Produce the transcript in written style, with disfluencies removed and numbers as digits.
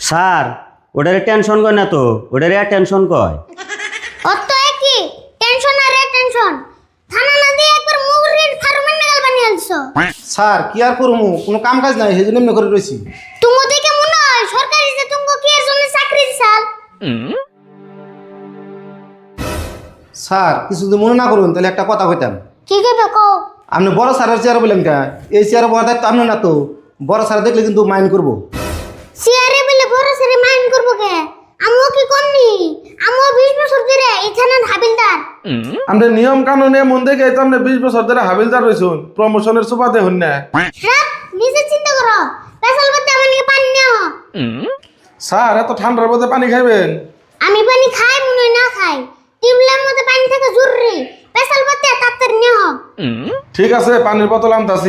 Sir ওটারে tension কয় না তো, ওটারে আর টেনশন কয়। অত একই টেনশন আর টেনশন থানা না দিয়ে একবার মুগুরির ফার্মের নাগাল বানিয়ে আলছো। স্যার কি আর করবো, কোনো কাম কাজ নাই, সেই জন্য এমনি করে রয়েছি। তুমি দেখে মনে হয় সরকারি যে তুমি কি এর জন্য চাকরি দিছাল। স্যার কিছু যদি মনে না করুন তাহলে একটা কথা কইতাম। কি কইবে কও? আপনি বড় স্যারের চেয়ারে বললেন কে? এই চেয়ারে বড় দায়িত্ব আপনি না তো, বড় স্যার দেখলে কিন্তু মাইন্ড করবো। সিআরে বলে বড় সেরে মাইন্ড করব কে? আমিও কি কমনি, আমিও 20 বছর ধরে এই থানার হাবিলদার। আমরা নিয়ম কানুনে মন দেখে এই তো আমরা 20 বছর ধরে হাবিলদার রইছুন, প্রমোশনের সুবাদে হন না। রাত নিজে চিন্তা করো, পেছাল করতে আমার নিকে পানি নাও। স্যার এত ঠান্ডার মধ্যে পানি খাইবেন? আমি পানি খাই মনে হয় না খাই, টিউবলার মধ্যে পানি থাকা জরুরি, পেছাল করতে তাড়াতাড়ি নাও। ঠিক আছে, পানির বোতল আনতাছি।